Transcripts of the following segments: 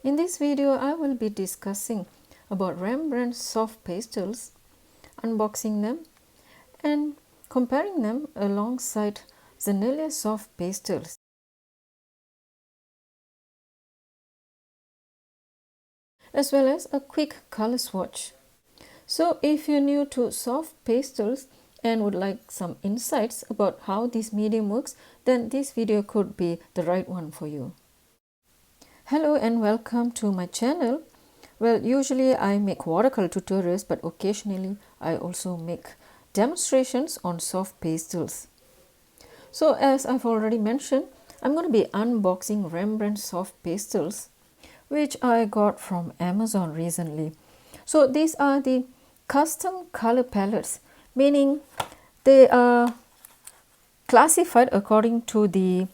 In this video, I will be discussing about Rembrandt Soft Pastels, unboxing them and comparing them alongside Sennelier Soft Pastels. As well as a quick color swatch. So if you're new to soft pastels and would like some insights about how this medium works, then this video could be the right one for you. Hello and welcome to my channel. Well, usually I make watercolor tutorials, but occasionally I also make demonstrations on soft pastels. So as I've already mentioned, I'm going to be unboxing Rembrandt Soft Pastels, which I got from Amazon recently. So these are the custom color palettes, meaning they are classified according to the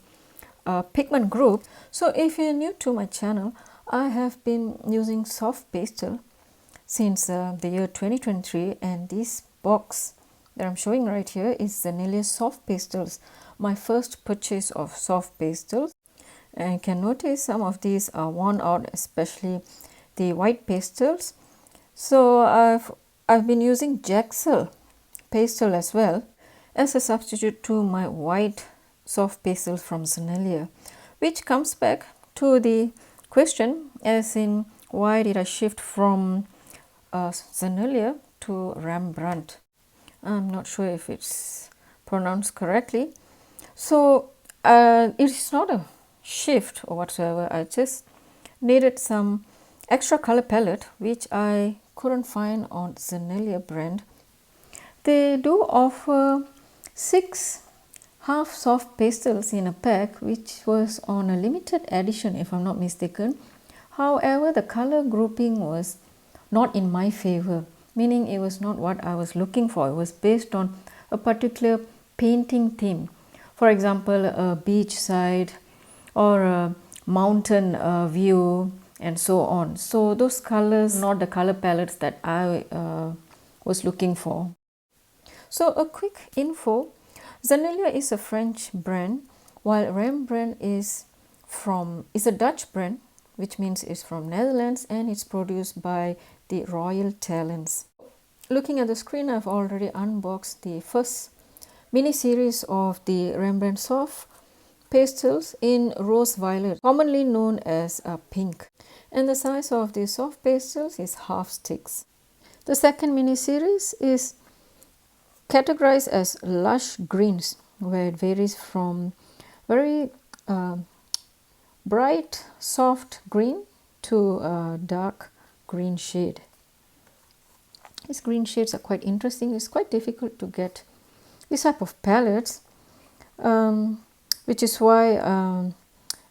pigment group. So if you're new to my channel, I have been using soft pastel since the year 2023, and this box that I'm showing right here is Sennelier Soft Pastels, my first purchase of soft pastels. And you can notice some of these are worn out, especially the white pastels. So I've been using Jaxel pastel as well as a substitute to my white soft pastels from Sennelier, which comes back to the question as in why did I shift from Sennelier to Rembrandt. I'm not sure if it's pronounced correctly. So it's not a shift or whatsoever. I just needed some extra color palette which I couldn't find on Sennelier brand. They do offer 6 half soft pastels in a pack, which was on a limited edition if I'm not mistaken. However, the color grouping was not in my favor, meaning it was not what I was looking for. It was based on a particular painting theme. For example, a beach side or a mountain view and so on. So those colors, not the color palettes that I was looking for. So a quick info, Sennelier is a French brand, while Rembrandt is a Dutch brand, which means it's from Netherlands and it's produced by the Royal Talents. Looking at the screen, I've already unboxed the first mini series of the Rembrandt Soft Pastels in rose violet, commonly known as pink. And the size of the soft pastels is half sticks. The second mini series is categorized as lush greens, where it varies from very bright soft green to a dark green shade. These green shades are quite interesting. It's quite difficult to get this type of palettes, which is why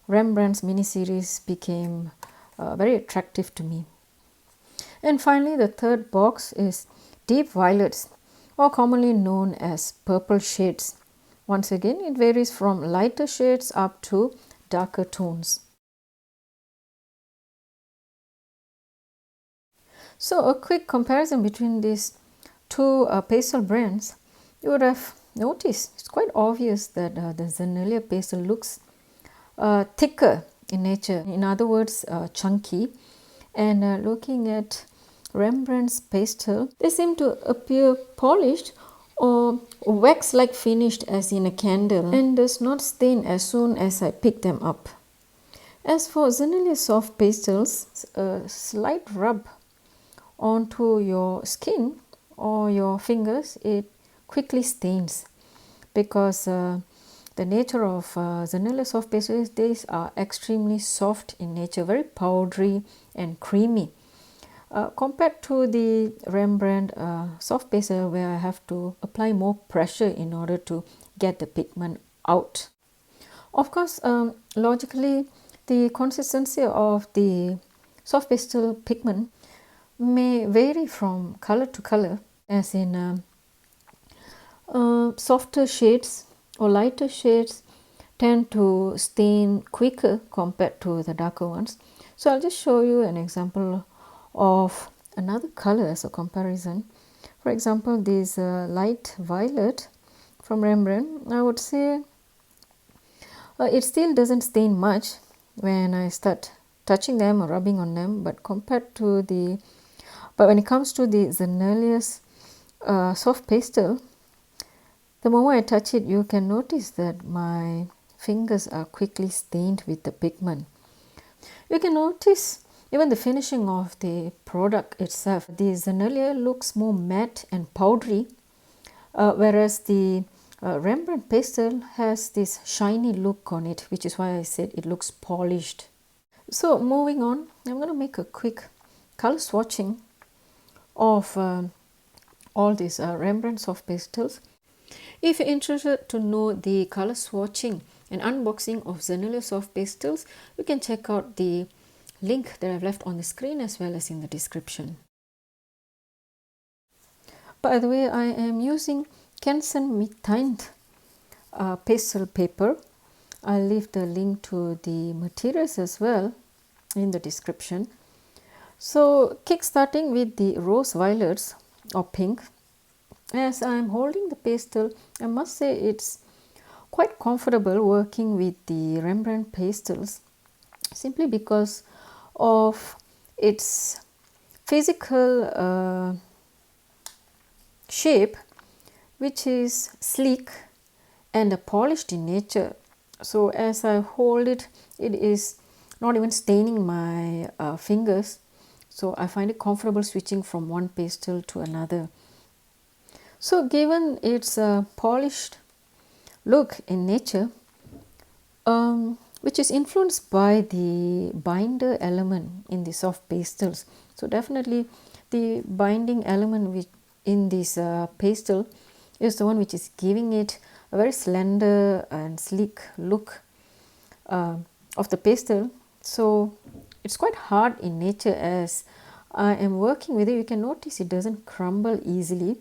Rembrandt's mini-series became very attractive to me. And finally, the third box is deep violets, or commonly known as purple shades. Once again, it varies from lighter shades up to darker tones. So a quick comparison between these two pastel brands, you would have noticed it's quite obvious that the Sennelier pastel looks thicker in nature, in other words chunky, and looking at Rembrandt's pastel, they seem to appear polished or wax-like finished as in a candle and does not stain as soon as I pick them up. As for Sennelier Soft Pastels, a slight rub onto your skin or your fingers, it quickly stains, because the nature of Sennelier Soft Pastels, these are extremely soft in nature, very powdery and creamy. Compared to the Rembrandt soft pastel, where I have to apply more pressure in order to get the pigment out. Of course, logically, the consistency of the soft pastel pigment may vary from color to color, as in softer shades or lighter shades tend to stain quicker compared to the darker ones. So I'll just show you an example of another color as a comparison. For example, this light violet from Rembrandt, I would say it still doesn't stain much when I start touching them or rubbing on them, but when it comes to the Sennelier's soft pastel, the moment I touch it, you can notice that my fingers are quickly stained with the pigment. You can notice even the finishing of the product itself. The Sennelier looks more matte and powdery, whereas the Rembrandt pastel has this shiny look on it, which is why I said it looks polished. So moving on, I'm going to make a quick color swatching of all these Rembrandt soft pastels. If you're interested to know the color swatching and unboxing of Sennelier Soft Pastels, you can check out the link that I've left on the screen as well as in the description. By the way, I am using Canson Mi-Teintes pastel paper. I'll leave the link to the materials as well in the description. So kickstarting with the rose violets or pink, as I'm holding the pastel, I must say it's quite comfortable working with the Rembrandt pastels, simply because of its physical shape, which is sleek and polished in nature. So as I hold it, it is not even staining my fingers, so I find it comfortable switching from one pastel to another. So given its polished look in nature, which is influenced by the binder element in the soft pastels, so definitely the binding element in this pastel is the one which is giving it a very slender and sleek look of the pastel. So it's quite hard in nature. As I am working with it, you can notice it doesn't crumble easily,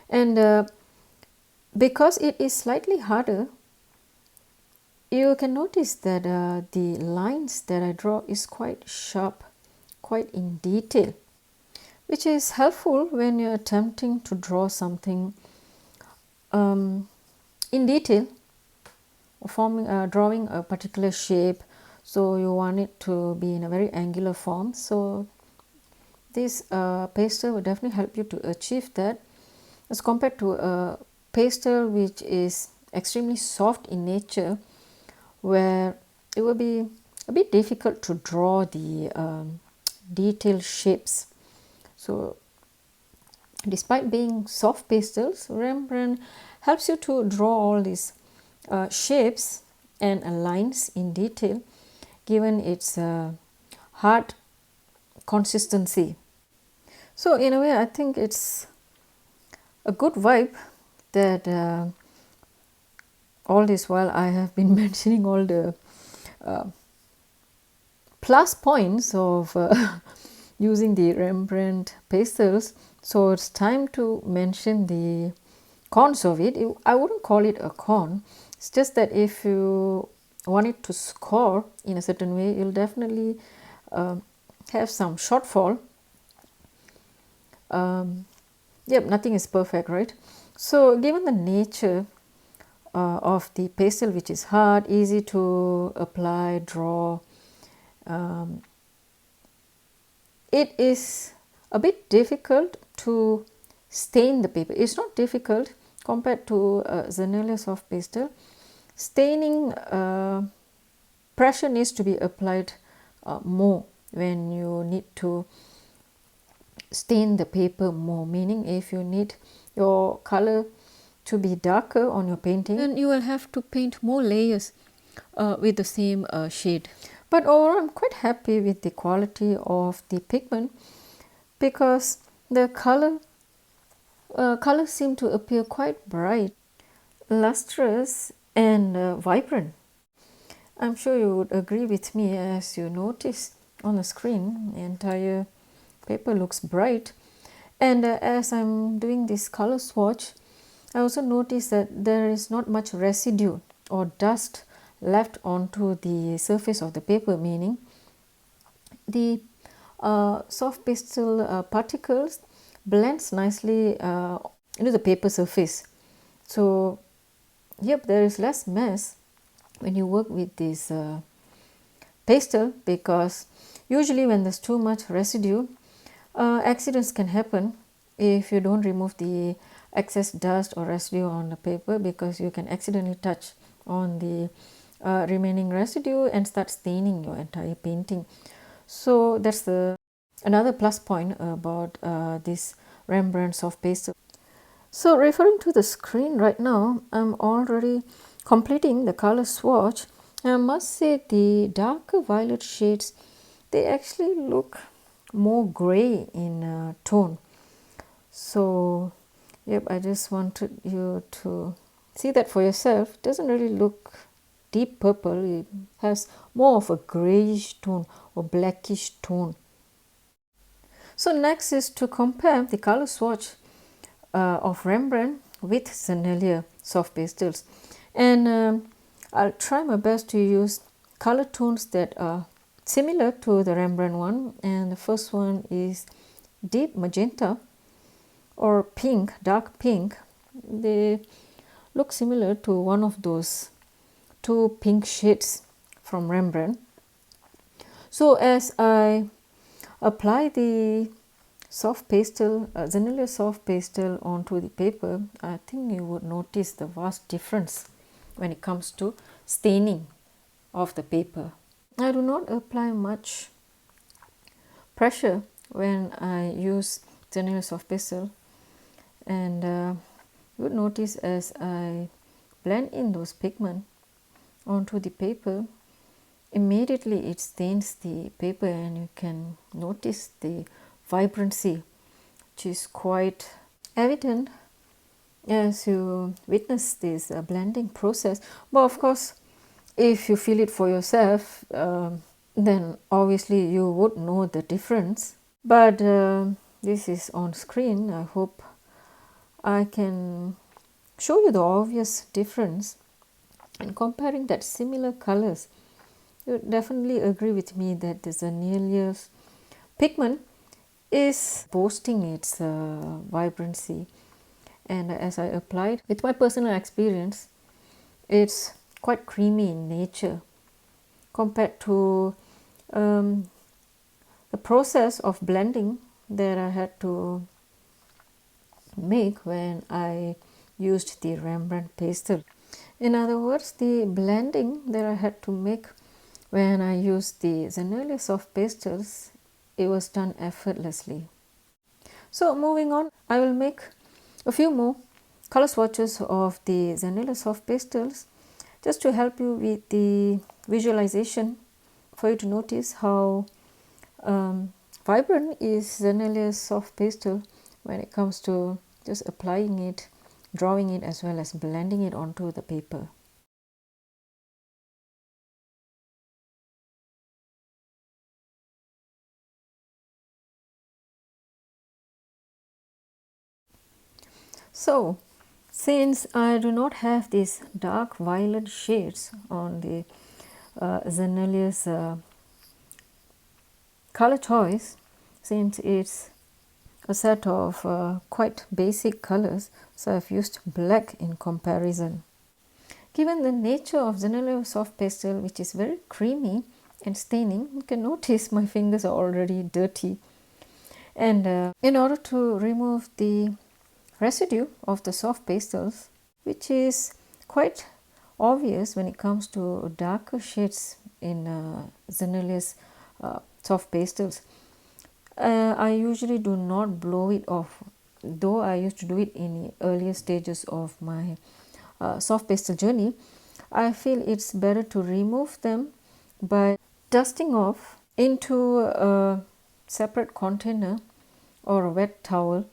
and because it is slightly harder, you can notice that the lines that I draw is quite sharp, quite in detail, which is helpful when you're attempting to draw something in detail, drawing a particular shape. So you want it to be in a very angular form. So this pastel will definitely help you to achieve that, as compared to a pastel which is extremely soft in nature, where it will be a bit difficult to draw the detailed shapes. So despite being soft pastels, Rembrandt helps you to draw all these shapes and lines in detail, given its hard consistency. So in a way, I think it's a good vibe that all this while I have been mentioning all the plus points of using the Rembrandt pastels. So it's time to mention the cons of it. I wouldn't call it a con. It's just that if you want it to score in a certain way, you'll definitely have some shortfall. Yep, nothing is perfect, right? So given the nature of the pastel, which is hard, easy to apply, draw, it is a bit difficult to stain the paper. It's not difficult compared to Sennelier Soft Pastel. Staining pressure needs to be applied more when you need to stain the paper more, meaning if you need your color to be darker on your painting, then you will have to paint more layers with the same shade. But overall, I'm quite happy with the quality of the pigment, because the colors seem to appear quite bright, lustrous and vibrant. I'm sure you would agree with me, as you notice on the screen, the entire paper looks bright. And as I'm doing this color swatch, I also noticed that there is not much residue or dust left onto the surface of the paper, meaning the soft pastel particles blends nicely into the paper surface. So yep, there is less mess when you work with this pastel, because usually when there's too much residue, accidents can happen if you don't remove the excess dust or residue on the paper, because you can accidentally touch on the remaining residue and start staining your entire painting. So that's another plus point about this Rembrandt Soft Pastel. So referring to the screen right now, I'm already completing the color swatch. I must say the darker violet shades, they actually look more gray in tone. So yep, I just wanted you to see that for yourself. It doesn't really look deep purple, it has more of a grayish tone or blackish tone. So next is to compare the color swatch of Rembrandt with Sennelier Soft Pastels, and I'll try my best to use color tones that are similar to the Rembrandt one. And the first one is deep magenta or pink, dark pink. They look similar to one of those two pink shades from Rembrandt. So as I apply the soft pastel, Sennelier Soft Pastel onto the paper, I think you would notice the vast difference when it comes to staining of the paper. I do not apply much pressure when I use Sennelier Soft Pastel, and you would notice as I blend in those pigments onto the paper, immediately it stains the paper, and you can notice the vibrancy, which is quite evident as you witness this blending process. But of course, if you feel it for yourself, then obviously you would know the difference. But this is on screen. I hope I can show you the obvious difference. And comparing that similar colors, you definitely agree with me that the Sennelier's pigment is boasting its vibrancy. And as I applied, with my personal experience, it's quite creamy in nature compared to the process of blending that I had to make when I used the Rembrandt pastel. In other words, the blending that I had to make when I used the Sennelier Soft Pastels, it was done effortlessly. So moving on, I will make a few more color swatches of the Sennelier Soft Pastels just to help you with the visualization, for you to notice how vibrant is Sennelier Soft Pastel when it comes to just applying it, drawing it, as well as blending it onto the paper. So since I do not have these dark violet shades on the Sennelier's color choice, since it's a set of quite basic colors, so I've used black in comparison. Given the nature of Sennelier Soft Pastel, which is very creamy and staining, you can notice my fingers are already dirty. And in order to remove the residue of the soft pastels, which is quite obvious when it comes to darker shades in Sennelier's soft pastels, I usually do not blow it off, though I used to do it in the earlier stages of my soft pastel journey. I feel it's better to remove them by dusting off into a separate container or a wet towel,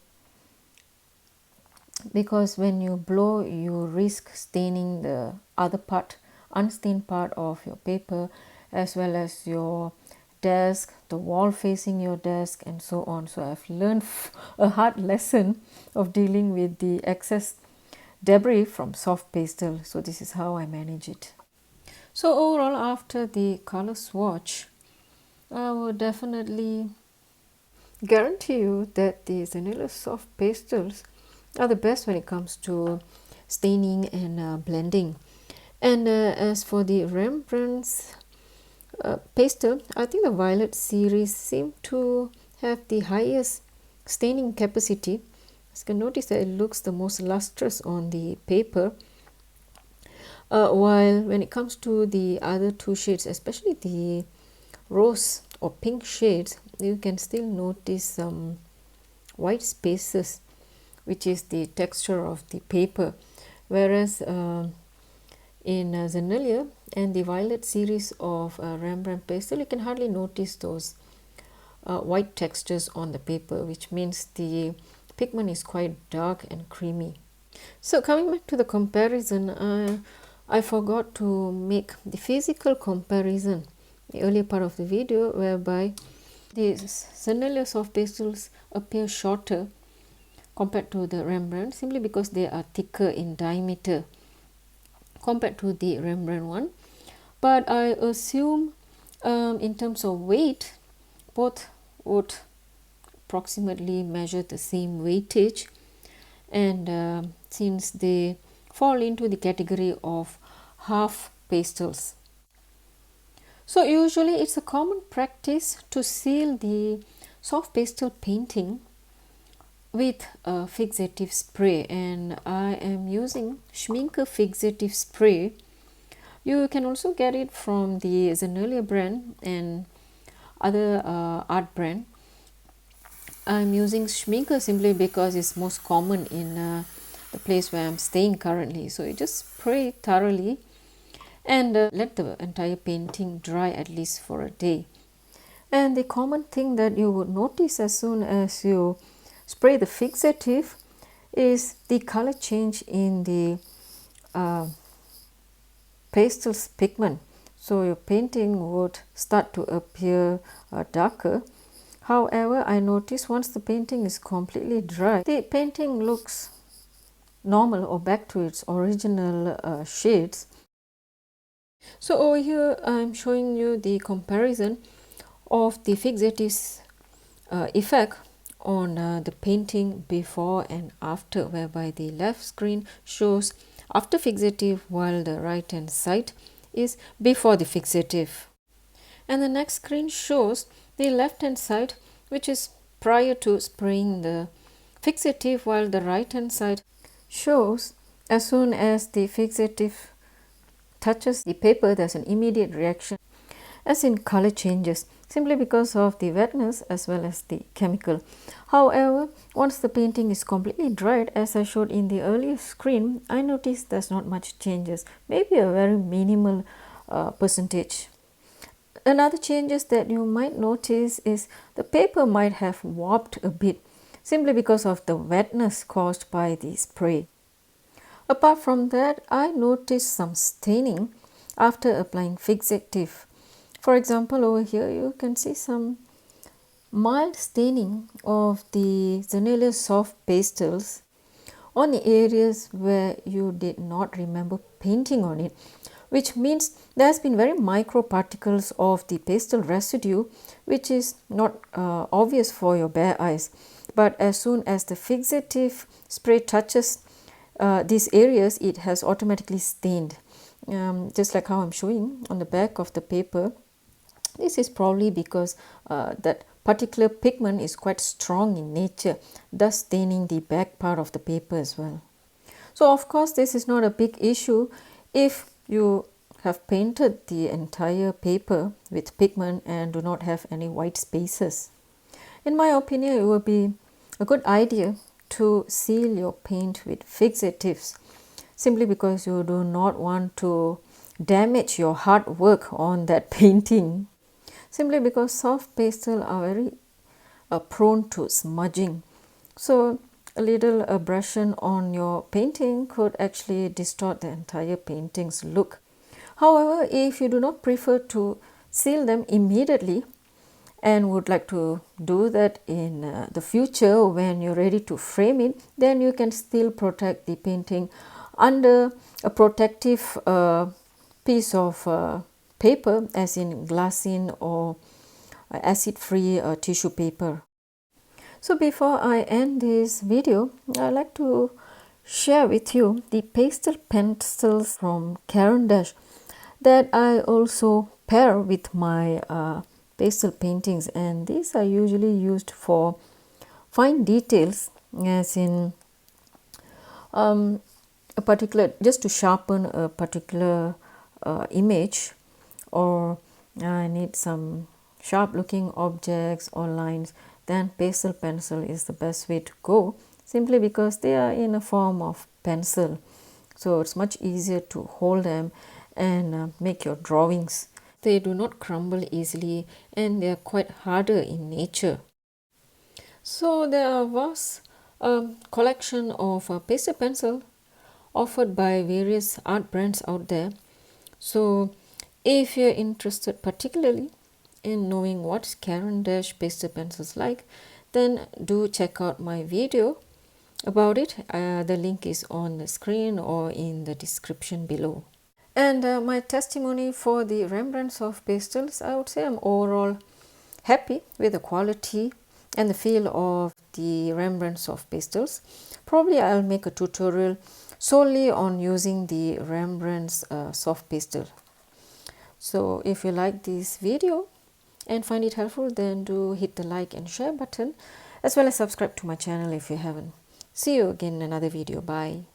because when you blow, you risk staining the other part, unstained part of your paper, as well as your desk, the wall facing your desk, and so on. So I've learned a hard lesson of dealing with the excess debris from soft pastel. So this is how I manage it. So overall, after the color swatch, I would definitely guarantee you that the Sennelier Soft Pastels are the best when it comes to staining and blending. And as for the Rembrandt's pastel, I think the violet series seem to have the highest staining capacity. As you can notice that it looks the most lustrous on the paper, while when it comes to the other two shades, especially the rose or pink shades, you can still notice some white spaces, which is the texture of the paper, whereas in Sennelier and the violet series of Rembrandt pastel, you can hardly notice those white textures on the paper, which means the pigment is quite dark and creamy. So coming back to the comparison, I forgot to make the physical comparison the earlier part of the video, whereby the Sennelier Soft Pastels appear shorter compared to the Rembrandt, simply because they are thicker in diameter compared to the Rembrandt one. But I assume in terms of weight, both would approximately measure the same weightage, and since they fall into the category of half pastels. So usually it's a common practice to seal the soft pastel painting with a fixative spray, and I am using Schmincke fixative spray. You can also get it from the Sennelier brand and other art brand. I'm using Schmincke simply because it's most common in the place where I'm staying currently. So you just spray it thoroughly and let the entire painting dry at least for a day. And the common thing that you would notice as soon as you spray the fixative is the color change in the pastel's pigment. So your painting would start to appear darker. However, I notice once the painting is completely dry, the painting looks normal or back to its original shades. So over here I'm showing you the comparison of the fixative's effect on the painting before and after, whereby the left screen shows after fixative while the right hand side is before the fixative, and the next screen shows the left hand side, which is prior to spraying the fixative, while the right hand side shows as soon as the fixative touches the paper, there's an immediate reaction as in color changes, simply because of the wetness as well as the chemical. However, once the painting is completely dried, as I showed in the earlier screen, I noticed there's not much changes, maybe a very minimal percentage. Another changes that you might notice is the paper might have warped a bit, simply because of the wetness caused by the spray. Apart from that, I noticed some staining after applying fixative. For example, over here you can see some mild staining of the Sennelier Soft Pastels on the areas where you did not remember painting on it, which means there has been very micro particles of the pastel residue, which is not obvious for your bare eyes. But as soon as the fixative spray touches these areas, it has automatically stained, just like how I'm showing on the back of the paper. This is probably because that particular pigment is quite strong in nature, thus staining the back part of the paper as well. So of course this is not a big issue if you have painted the entire paper with pigment and do not have any white spaces. In my opinion, it would be a good idea to seal your paint with fixatives, simply because you do not want to damage your hard work on that painting. Simply because soft pastel are very prone to smudging. So a little abrasion on your painting could actually distort the entire painting's look. However, if you do not prefer to seal them immediately and would like to do that in the future when you're ready to frame it, then you can still protect the painting under a protective piece of paper, as in glassine or acid-free tissue paper. So before I end this video, I'd like to share with you the pastel pencils from Caran that I also pair with my pastel paintings, and these are usually used for fine details, as in a particular, just to sharpen a particular image, or I need some sharp looking objects or lines, then pastel pencil is the best way to go, simply because they are in a form of pencil, so it's much easier to hold them and make your drawings. They do not crumble easily and they are quite harder in nature. So there was a collection of pastel pencil offered by various art brands out there. So if you're interested particularly in knowing what Caran pastel pencils like, then do check out my video about it. The link is on the screen or in the description below. And my testimony for the Rembrandt Soft Pastels, I would say I'm overall happy with the quality and the feel of the Rembrandt Soft Pastels. Probably I'll make a tutorial solely on using the Rembrandt's soft pastel. So if you like this video and find it helpful, then do hit the like and share button, as well as subscribe to my channel if you haven't. See you again in another video. Bye.